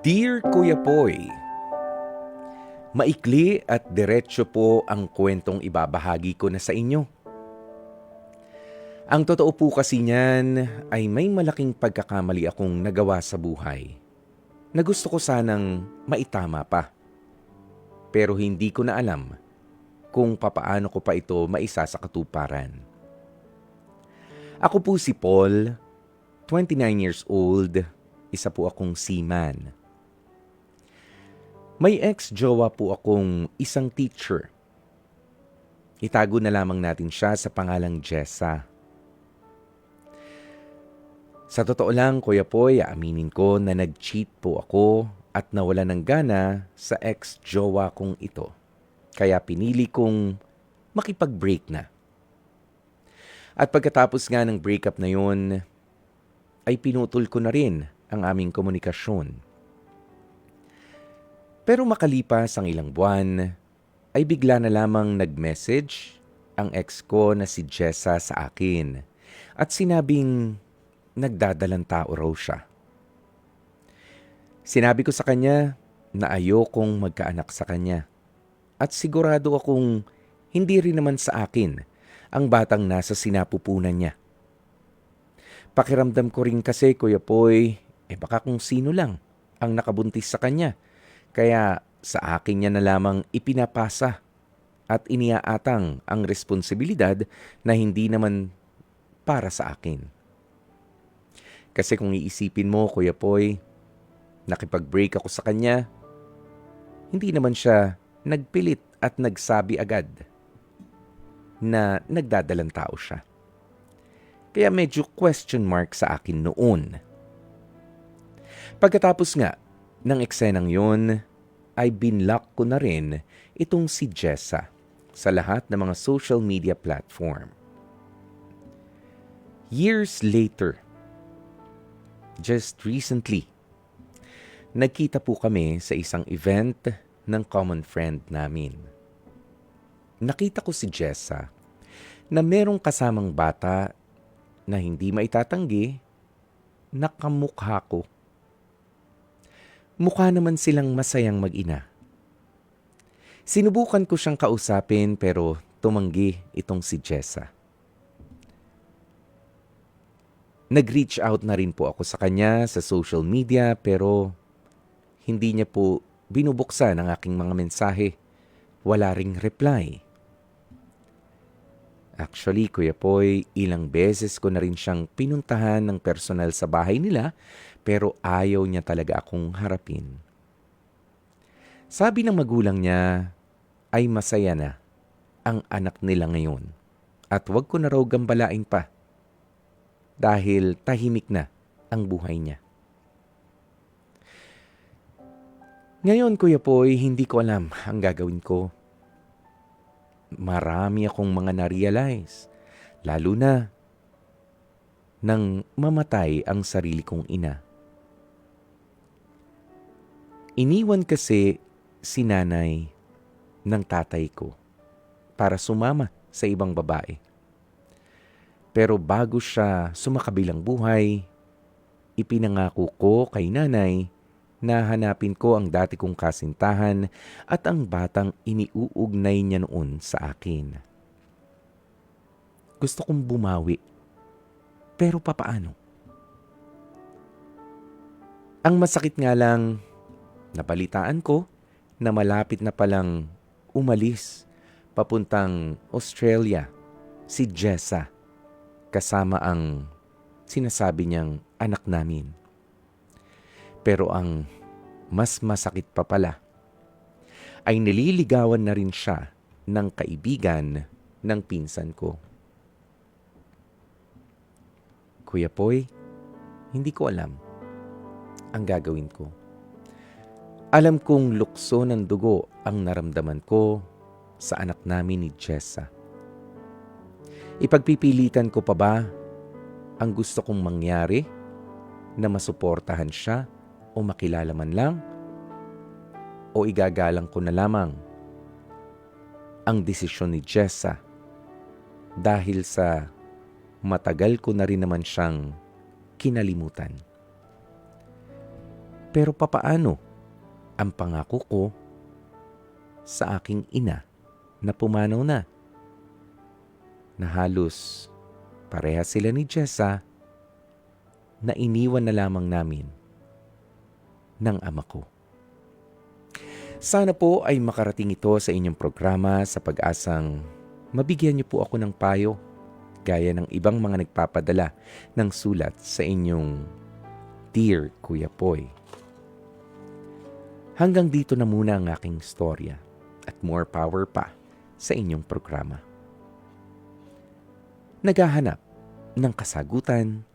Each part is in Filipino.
Dear Kuya Poy, maikli at diretso po ang kwentong ibabahagi ko na sa inyo. Ang totoo po kasi niyan ay may malaking pagkakamali akong nagawa sa buhay na gusto ko sanang maitama pa. Pero hindi ko na alam kung papaano ko pa ito maisa sa katuparan. Ako po si Paul, 29 years old, isa po akong seaman. May ex-jowa po akong isang teacher. Itago na lamang natin siya sa pangalang Jessa. Sa totoo lang, Kuya Poy, aaminin ko na nag-cheat po ako at nawala ng gana sa ex-jowa kong ito. Kaya pinili kong makipag-break na. At pagkatapos nga ng breakup na yun, ay pinutol ko na rin ang aming komunikasyon. Pero makalipas ang ilang buwan, ay bigla na lamang nag-message ang ex ko na si Jessa sa akin at sinabing nagdadalang tao raw siya. Sinabi ko sa kanya na ayokong magkaanak sa kanya at sigurado akong hindi rin naman sa akin ang batang nasa sinapupunan niya. Pakiramdam ko rin kasi, Kuya Poy, baka kung sino lang ang nakabuntis sa kanya. Kaya sa akin niya na lamang ipinapasa at iniaatang ang responsibilidad na hindi naman para sa akin. Kasi kung iisipin mo, Kuya Poy, nakipag-break ako sa kanya, hindi naman siya nagpilit at nagsabi agad na nagdadalang tao siya. Kaya medyo question mark sa akin noon. Pagkatapos nga ng eksenang yun, ay binlock ko na rin itong si Jessa sa lahat ng mga social media platform. Years later, just recently, nagkita po kami sa isang event ng common friend namin. Nakita ko si Jessa na merong kasamang bata na hindi maitatanggi na kamukha ko. Mukha naman silang masayang mag-ina. Sinubukan ko siyang kausapin pero tumanggi itong si Jessa. Nag-reach out na rin po ako sa kanya sa social media pero hindi niya po binubuksan ang aking mga mensahe. Wala ring reply. Actually, Kuya Poy, ilang beses ko na rin siyang pinuntahan ng personal sa bahay nila pero ayaw niya talaga akong harapin. Sabi ng magulang niya ay masaya na ang anak nila ngayon at wag ko na raw gambalain pa dahil tahimik na ang buhay niya. Ngayon, Kuya Poy, hindi ko alam ang gagawin ko. Marami akong mga na-realize, lalo na nang mamatay ang sarili kong ina. Iniwan kasi si nanay ng tatay ko para sumama sa ibang babae. Pero bago siya sumakabilang buhay, ipinangako ko kay nanay na hanapin ko ang dati kong kasintahan at ang batang iniuugnay niya noon sa akin. Gusto kong bumawi, pero papaano? Ang masakit nga lang, nabalitaan ko na malapit na palang umalis papuntang Australia si Jessa kasama ang sinasabi niyang anak namin. Pero ang mas masakit pa pala ay nililigawan na rin siya ng kaibigan ng pinsan ko. Kuya Poy, hindi ko alam ang gagawin ko. Alam kong lukso ng dugo ang naramdaman ko sa anak namin ni Jessa. Ipagpipilitan ko pa ba ang gusto kong mangyari na masuportahan siya o makilala man lang? O igagalang ko na lamang ang desisyon ni Jessa dahil sa matagal ko na rin naman siyang kinalimutan? Pero papaano ang pangako ko sa aking ina na pumanaw na halos parehas sila ni Jessa na iniwan na lamang namin ng ama ko. Sana po ay makarating ito sa inyong programa sa pag-asang mabigyan niyo po ako ng payo gaya ng ibang mga nagpapadala ng sulat sa inyong Dear Kuya Poy. Hanggang dito na muna ang aking storya at more power pa sa inyong programa. Naghahanap ng kasagutan,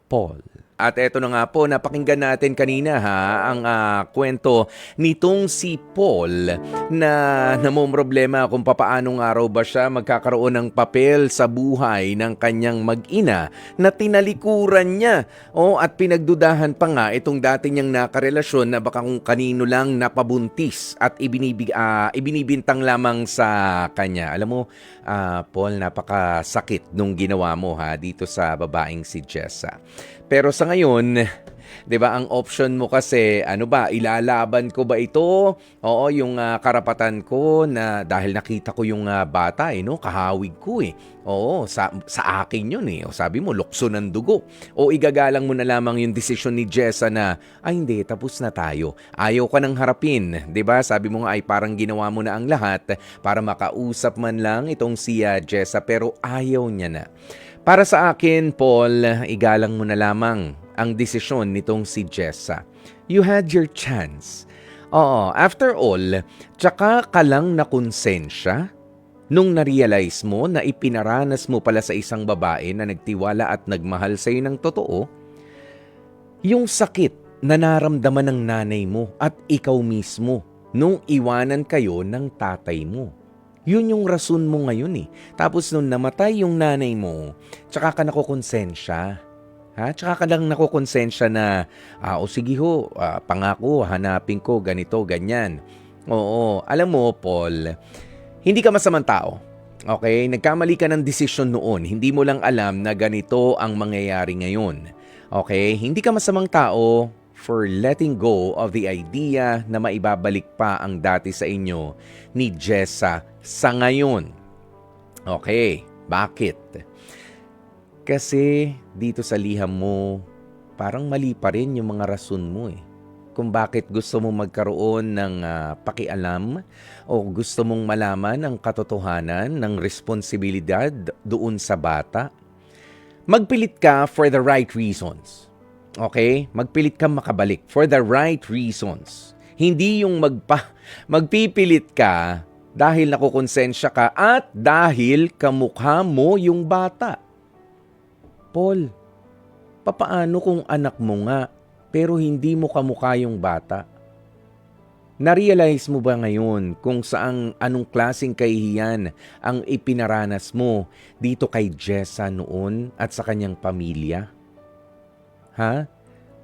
Paul. At eto na nga po, napakinggan natin kanina ang kwento nitong si Paul na namomroblema kung papaanong araw ba siya magkakaroon ng papel sa buhay ng kanyang mag-ina na tinalikuran niya. At pinagdudahan pa nga itong dati niyang nakarelasyon na baka kung kanino lang napabuntis at ibinibintang lamang sa kanya. Alam mo, Paul, napakasakit nung ginawa mo dito sa babaeng si Jessa. Pero sa ngayon, 'di ba, ang option mo kasi, ilalaban ko ba ito? Oo, yung karapatan ko na dahil nakita ko yung bata, kahawig ko Oo, sa akin yun O sabi mo, lukso ng dugo. O igagalang mo na lamang yung desisyon ni Jessa na, hindi, tapos na tayo. Ayaw ka nang harapin, 'di ba? Sabi mo nga ay parang ginawa mo na ang lahat para makausap man lang itong si Jessa, pero ayaw niya na. Para sa akin, Paul, igalang mo na lamang ang desisyon nitong si Jessa. You had your chance. Oo, after all, tsaka ka lang nakonsensya nung na-realize mo na ipinaranas mo pala sa isang babae na nagtiwala at nagmahal sa'yo ng totoo, yung sakit na naramdaman ng nanay mo at ikaw mismo nung iwanan kayo ng tatay mo. Yun yung rason mo ngayon Tapos nung namatay yung nanay mo, tsaka ka nakukonsensya. Tsaka ka lang nakukonsensya na, sige ho, pangako, hanapin ko, ganito, ganyan. Oo, alam mo, Paul, hindi ka masamang tao. Okay? Nagkamali ka ng desisyon noon. Hindi mo lang alam na ganito ang mangyayari ngayon. Okay? Hindi ka masamang tao for letting go of the idea na maibabalik pa ang dati sa inyo ni Jessa sa ngayon. Okay, bakit? Kasi dito sa liham mo, parang mali pa rin yung mga rason mo kung bakit gusto mo magkaroon ng pakialam o gusto mong malaman ang katotohanan ng responsibilidad doon sa bata. Magpilit ka for the right reasons. Okay? Magpilit kang makabalik for the right reasons. Hindi yung magpipilit ka dahil nakukonsensya ka at dahil kamukha mo yung bata. Paul, papaano kung anak mo nga pero hindi mo kamukha yung bata? Na-realize mo ba ngayon kung anong klaseng kahihiyan ang ipinaranas mo dito kay Jessa noon at sa kanyang pamilya?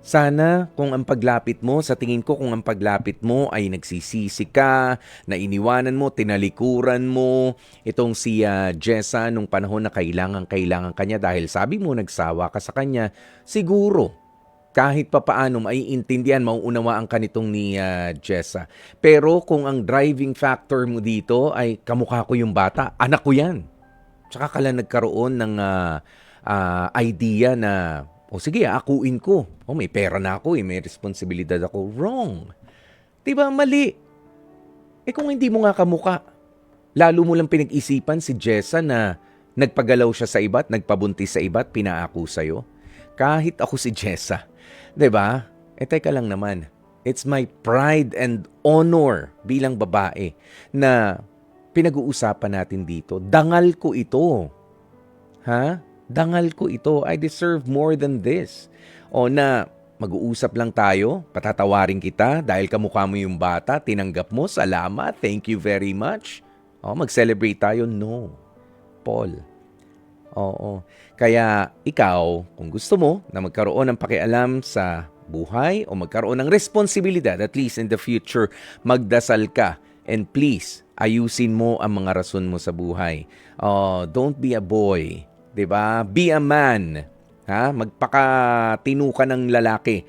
Sana kung ang paglapit mo, sa tingin ko kung ang paglapit mo ay nagsisisi ka, na iniwanan mo, tinalikuran mo itong si Jessa nung panahon na kailangan kanya dahil sabi mo nagsawa ka sa kanya, siguro kahit papaano maiintindihan, mauunawaan ka nitong ni Jessa. Pero kung ang driving factor mo dito ay kamukha ko yung bata, anak ko yan. Tsaka ka lang nagkaroon ng idea na, sige, akuin ko. May pera na ako may responsibilidad ako. Wrong. Diba, mali. Kung hindi mo nga kamukha, lalo mo lang pinag-isipan si Jessa na nagpagalaw siya sa iba at nagpabuntis sa iba at pinaako sa'yo. Kahit ako si Jessa. Diba? Teka lang naman. It's my pride and honor bilang babae na pinag-uusapan natin dito. Dangal ko ito. Dangal ko ito. I deserve more than this. O na mag-uusap lang tayo, patatawarin kita dahil kamukha mo yung bata, tinanggap mo, salamat, thank you very much. Mag-celebrate tayo? No. Paul. Oo. Kaya ikaw, kung gusto mo na magkaroon ng pakialam sa buhay o magkaroon ng responsibilidad, at least in the future, magdasal ka. And please, ayusin mo ang mga rason mo sa buhay. Don't be a boy. 'Di ba? Be a man. Ha? Magpakatino ka ng lalaki,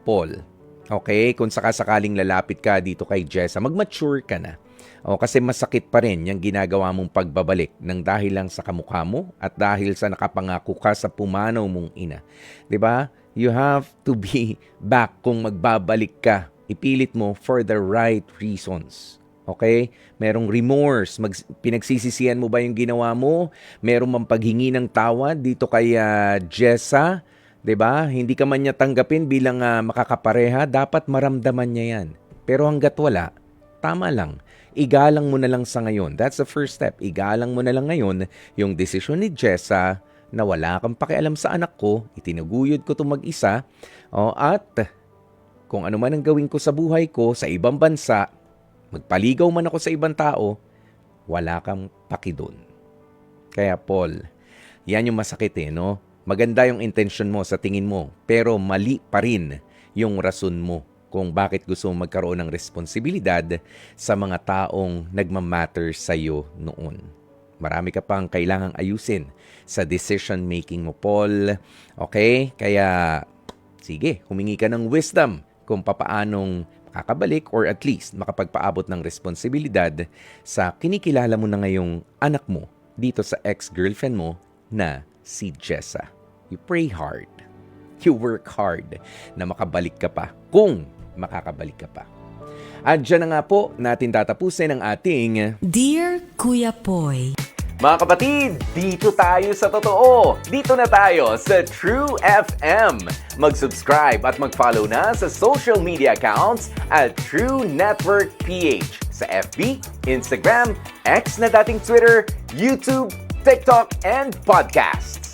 Paul. Okay? Kung sakasakaling lalapit ka dito kay Jessa, mag-mature ka na. Kasi masakit pa rin yung ginagawa mong pagbabalik ng dahil lang sa kamukha mo at dahil sa nakapangako ka sa pumanaw mong ina. 'Di ba? You have to be back kung magbabalik ka. Ipilit mo for the right reasons. Okay? Merong remorse. Pinagsisisihan mo ba yung ginawa mo? Merong mang paghingi ng tawad dito kay Jessa? 'Di ba? Hindi ka man niya tanggapin bilang makakapareha, dapat maramdaman niya yan. Pero hanggat wala, tama lang. Igalang mo na lang sa ngayon. That's the first step. Igalang mo na lang ngayon yung desisyon ni Jessa na wala kang pakialam sa anak ko, itinaguyod ko itong mag-isa, at kung ano man ang gawin ko sa buhay ko sa ibang bansa, magpaligaw man ako sa ibang tao, wala kang paki doon. Kaya Paul, yan yung masakit no? Maganda yung intention mo sa tingin mo, pero mali pa rin yung rason mo kung bakit gusto mong magkaroon ng responsibilidad sa mga taong nagmamatter sa'yo noon. Marami ka pang kailangang ayusin sa decision making mo, Paul. Okay? Kaya, sige, humingi ka ng wisdom kung papaanong makakabalik or at least makapagpaabot ng responsibilidad sa kinikilala mo na ngayong anak mo dito sa ex-girlfriend mo na si Jessa. You pray hard. You work hard na makabalik ka pa kung makakabalik ka pa. At dyan na nga po natin tatapusin ang ating Dear Kuya Poy. Mga kapatid, dito tayo sa totoo. Dito na tayo sa True FM. Mag-subscribe at mag-follow na sa social media accounts at True Network PH sa FB, Instagram, X na dating Twitter, YouTube, TikTok, and podcast.